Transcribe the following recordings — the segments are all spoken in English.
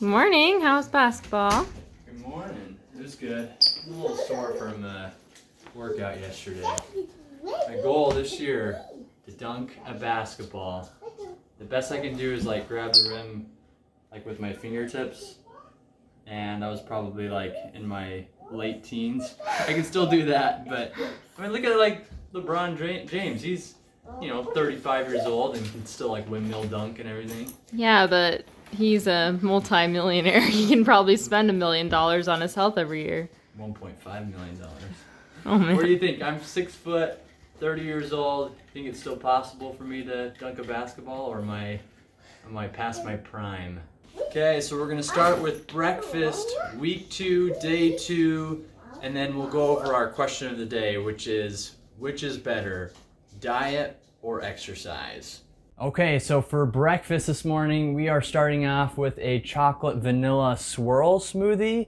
Morning. How's basketball? Good morning. It was good. I'm a little sore from the workout yesterday. My goal this year to dunk a basketball. The best I can do is like grab the rim like with my fingertips, and I was probably like in my late teens. I can still do that, but I mean, look at like LeBron James. He's 35 years old and can still like windmill dunk and everything. Yeah, but he's a multi-millionaire. He can probably spend $1 million on his health every year. $1.5 million. Oh man. What do you think? I'm 6 foot, 30 years old. Think it's still possible for me to dunk a basketball, or am I past my prime? Okay, so we're gonna start with breakfast, week 2, day 2, and then we'll go over our question of the day, which is better, diet or exercise? Okay, so for breakfast this morning, we are starting off with a chocolate vanilla swirl smoothie.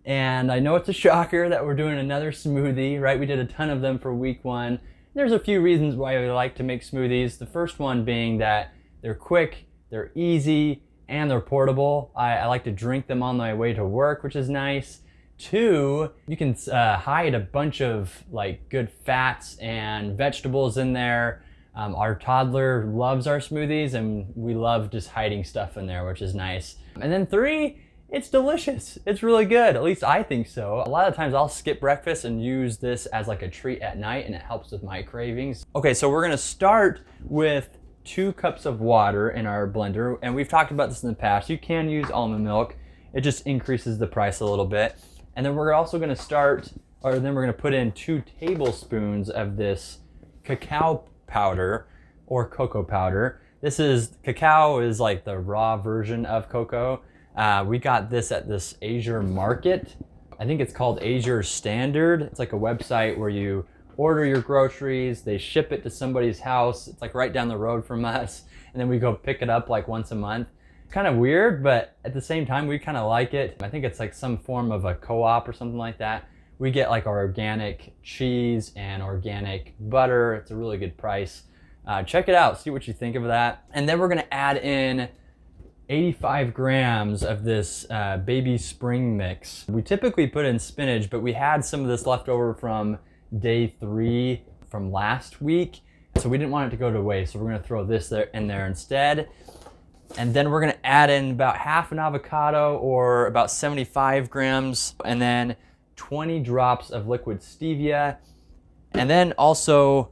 And I know it's a shocker that we're doing another smoothie, right? We did a ton of them for week 1. There's a few reasons why we like to make smoothies. The first one being that they're quick, they're easy, and they're portable. I like to drink them on my way to work, which is nice. 2, you can hide a bunch of like good fats and vegetables in there. Our toddler loves our smoothies, and we love just hiding stuff in there, which is nice. And then 3, it's delicious. It's really good. At least I think so. A lot of times I'll skip breakfast and use this as like a treat at night, and it helps with my cravings. Okay, so we're gonna start with 2 cups of water in our blender, and we've talked about this in the past. You can use almond milk. It just increases the price a little bit. And then we're also gonna we're gonna put in 2 tablespoons of this cacao powder or cocoa powder. Cacao is like the raw version of cocoa. We got this at this Asia market. I think it's called Asia Standard. It's like a website where you order your groceries, they ship it to somebody's house. It's like right down the road from us, and then we go pick it up like once a month. Kind of weird, but at the same time we kind of like it. I think it's like some form of a co-op or something like that. We get like our organic cheese and organic butter. It's a really good price. Check it out, see what you think of that. And then we're gonna add in 85 grams of this baby spring mix. We typically put in spinach, but we had some of this left over from day 3 from last week, so we didn't want it to go to waste, so we're gonna throw this in there instead. And then we're gonna add in about half an avocado, or about 75 grams, and then 20 drops of liquid stevia, and then also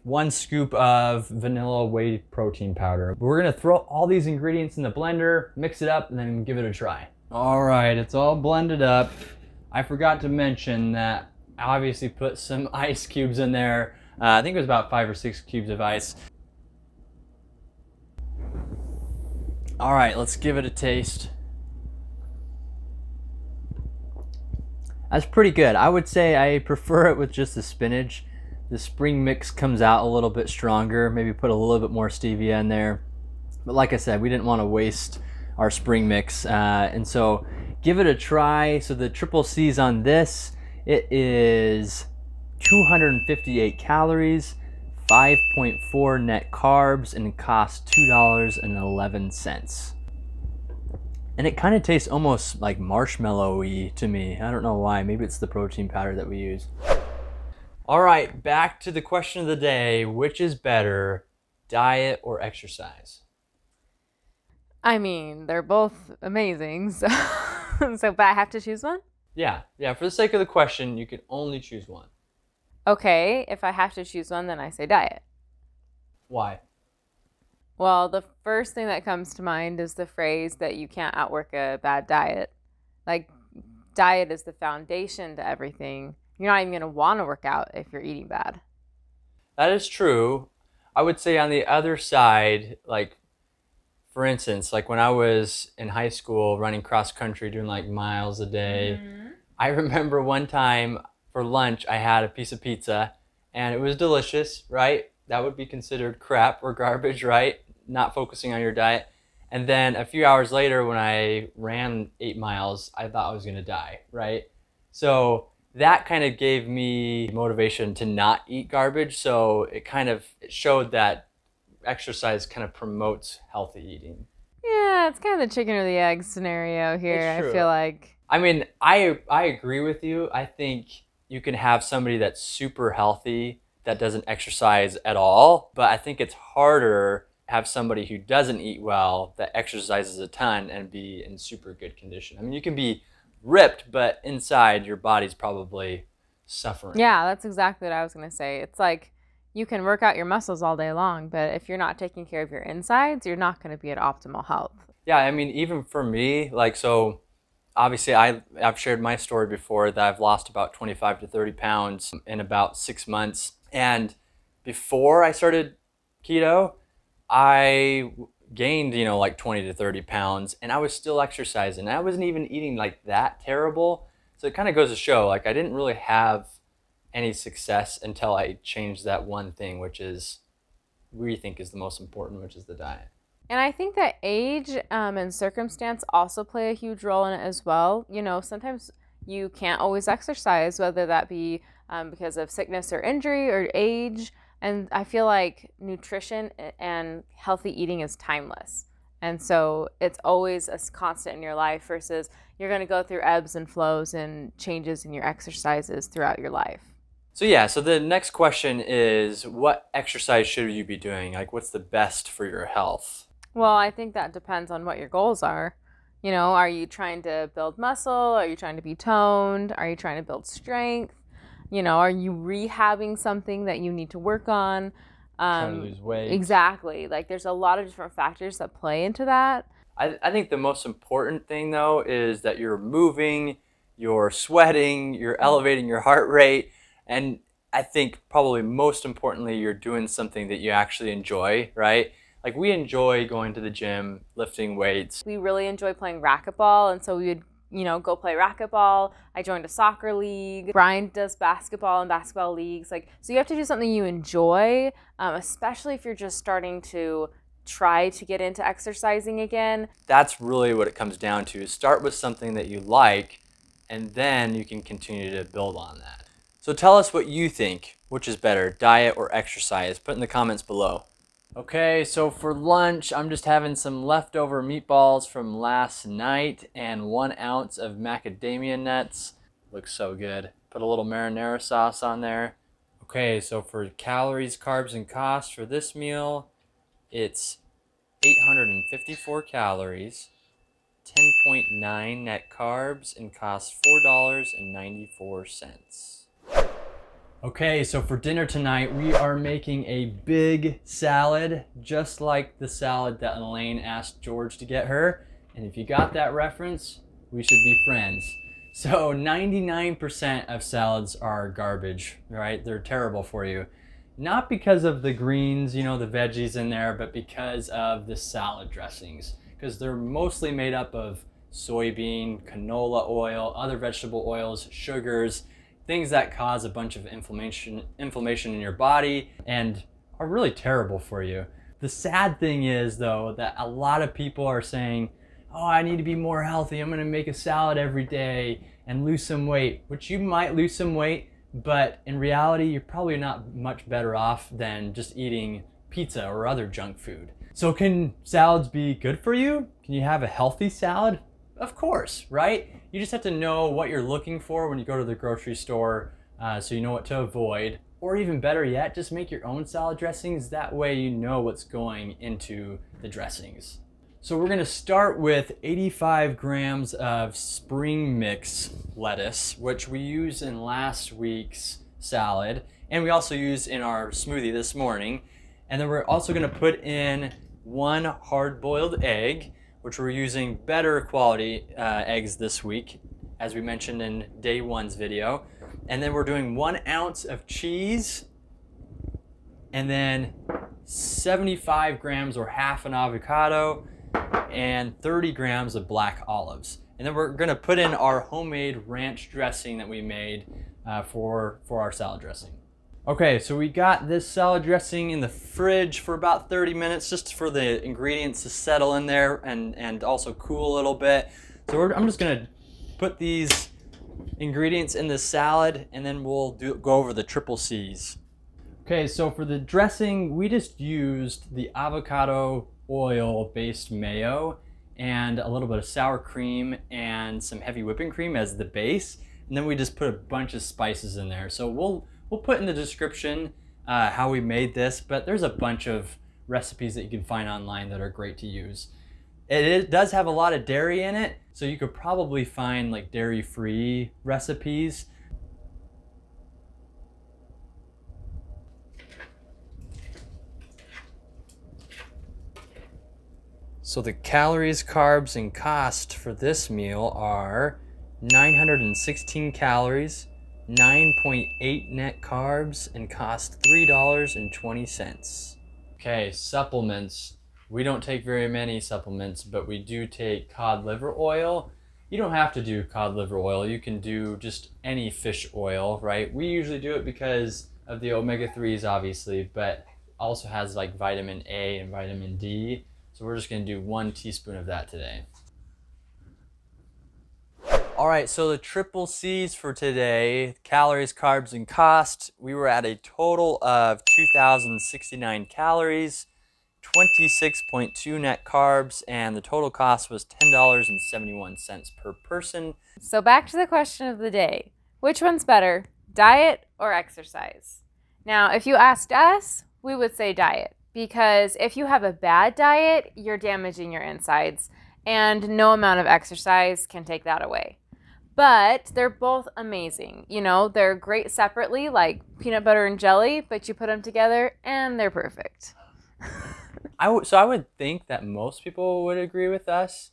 1 scoop of vanilla whey protein powder. We're gonna throw all these ingredients in the blender, mix it up, and then give it a try. All right, it's all blended up. I forgot to mention that I obviously put some ice cubes in there. I think it was about 5 or 6 cubes of ice. All right, let's give it a taste. That's pretty good. I would say I prefer it with just the spinach. The spring mix comes out a little bit stronger. Maybe put a little bit more stevia in there. But like I said, we didn't want to waste our spring mix. And so give it a try. So the triple C's on this, it is 258 calories, 5.4 net carbs, and it costs $2.11. And it kind of tastes almost like marshmallowy to me. I don't know why. Maybe it's the protein powder that we use. All right, back to the question of the day. Which is better, diet or exercise? I mean, they're both amazing, so but I have to choose one? Yeah, for the sake of the question, you can only choose one. Okay, if I have to choose one, then I say diet. Why? Well, the first thing that comes to mind is the phrase that you can't outwork a bad diet. Like, diet is the foundation to everything. You're not even going to want to work out if you're eating bad. That is true. I would say on the other side, like, for instance, like when I was in high school running cross country, doing like miles a day, I remember one time for lunch, I had a piece of pizza and it was delicious, right? That would be considered crap or garbage, right? Not focusing on your diet. And then a few hours later when I ran 8 miles, I thought I was gonna die, right? So that kind of gave me motivation to not eat garbage. So it showed that exercise kind of promotes healthy eating. Yeah, it's kind of the chicken or the egg scenario here. It's I true. feel like. I mean, I agree with you. I think you can have somebody that's super healthy that doesn't exercise at all, but I think it's harder to have somebody who doesn't eat well that exercises a ton and be in super good condition. I mean, you can be ripped, but inside your body's probably suffering. Yeah, that's exactly what I was gonna say. It's like you can work out your muscles all day long, but if you're not taking care of your insides, you're not gonna be at optimal health. Yeah, I mean, even for me, like, so obviously I've shared my story before that I've lost about 25 to 30 pounds in about 6 months. And before I started keto, I gained, like 20 to 30 pounds and I was still exercising. I wasn't even eating like that terrible. So it kind of goes to show, like, I didn't really have any success until I changed that one thing, which is we think is the most important, which is the diet. And I think that age and circumstance also play a huge role in it as well. Sometimes you can't always exercise, whether that be because of sickness or injury or age. And I feel like nutrition and healthy eating is timeless. And so it's always a constant in your life versus you're going to go through ebbs and flows and changes in your exercises throughout your life. So yeah, so the next question is, what exercise should you be doing? Like, what's the best for your health? Well, I think that depends on what your goals are. Are you trying to build muscle? Are you trying to be toned? Are you trying to build strength? Are you rehabbing something that you need to work on? Trying to lose weight. Exactly. Like there's a lot of different factors that play into that. I think the most important thing though is that you're moving, you're sweating, you're elevating your heart rate, and I think probably most importantly, you're doing something that you actually enjoy, right? Like we enjoy going to the gym, lifting weights. We really enjoy playing racquetball, and so we would, go play racquetball. I joined a soccer league. Brian does basketball and basketball leagues. So you have to do something you enjoy, especially if you're just starting to try to get into exercising again. That's really what it comes down to. Start with something that you like, and then you can continue to build on that. So tell us what you think. Which is better, diet or exercise? Put in the comments below. Okay, so for lunch, I'm just having some leftover meatballs from last night and 1 ounce of macadamia nuts. Looks so good. Put a little marinara sauce on there. Okay, so for calories, carbs, and costs for this meal, it's 854 calories, 10.9 net carbs, and costs $4.94. Okay, so for dinner tonight, we are making a big salad, just like the salad that Elaine asked George to get her. And if you got that reference, we should be friends. So 99% of salads are garbage, right? They're terrible for you. Not because of the greens, the veggies in there, but because of the salad dressings. Because they're mostly made up of soybean, canola oil, other vegetable oils, sugars, things that cause a bunch of inflammation in your body and are really terrible for you. The sad thing is though that a lot of people are saying, oh, I need to be more healthy. I'm gonna make a salad every day and lose some weight, which you might lose some weight, but in reality, you're probably not much better off than just eating pizza or other junk food. So can salads be good for you? Can you have a healthy salad? Of course, right? You just have to know what you're looking for when you go to the grocery store so you know what to avoid. Or even better yet, just make your own salad dressings. That way you know what's going into the dressings. So we're gonna start with 85 grams of spring mix lettuce, which we used in last week's salad. And we also used in our smoothie this morning. And then we're also gonna put in 1 hard-boiled egg, which we're using better quality eggs this week, as we mentioned in day 1's video. And then we're doing 1 ounce of cheese, and then 75 grams or half an avocado, and 30 grams of black olives. And then we're gonna put in our homemade ranch dressing that we made for our salad dressing. Okay, so we got this salad dressing in the fridge for about 30 minutes just for the ingredients to settle in there and also cool a little bit. So I'm just gonna put these ingredients in the salad and then we'll go over the triple C's. Okay, so for the dressing, we just used the avocado oil-based mayo and a little bit of sour cream and some heavy whipping cream as the base. And then we just put a bunch of spices in there. So we'll put in the description how we made this, but there's a bunch of recipes that you can find online that are great to use. It does have a lot of dairy in it, so you could probably find like dairy-free recipes. So the calories, carbs, and cost for this meal are 916 calories, 9.8 net carbs, and cost $3.20. Okay, supplements. We don't take very many supplements, but we do take cod liver oil. You don't have to do cod liver oil. You can do just any fish oil, right? We usually do it because of the omega-3s, obviously, but also has like vitamin A and vitamin D. So we're just gonna do 1 teaspoon of that today. All right, so the triple C's for today, calories, carbs, and cost. We were at a total of 2,069 calories, 26.2 net carbs, and the total cost was $10.71 per person. So back to the question of the day. Which one's better, diet or exercise? Now, if you asked us, we would say diet, because if you have a bad diet, you're damaging your insides, and no amount of exercise can take that away. But they're both amazing. You know, they're great separately, like peanut butter and jelly, but you put them together and they're perfect. So I would think that most people would agree with us,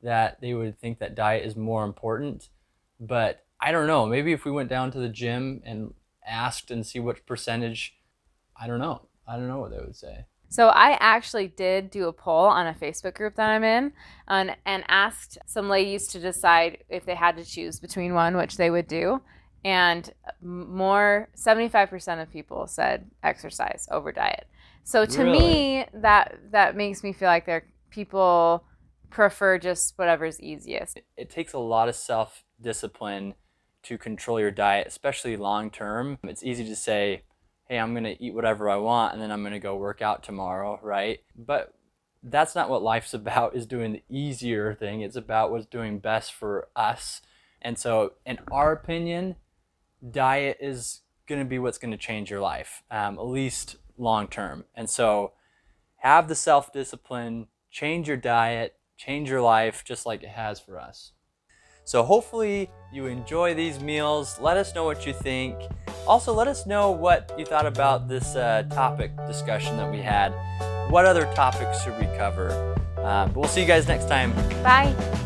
that they would think that diet is more important. But I don't know, maybe if we went down to the gym and asked and see what percentage, I don't know what they would say. So I actually did do a poll on a Facebook group that I'm in and asked some ladies to decide if they had to choose between one, which they would do. And 75% of people said exercise over diet. So to me, that makes me feel like people prefer just whatever's easiest. It takes a lot of self-discipline to control your diet, especially long term. It's easy to say, hey, I'm gonna eat whatever I want and then I'm gonna go work out tomorrow, right? But that's not what life's about, is doing the easier thing. It's about what's doing best for us. And so in our opinion, diet is gonna be what's gonna change your life, at least long term. And so have the self-discipline, change your diet, change your life just like it has for us. So hopefully you enjoy these meals. Let us know what you think. Also, let us know what you thought about this topic discussion that we had. What other topics should we cover? But we'll see you guys next time. Bye.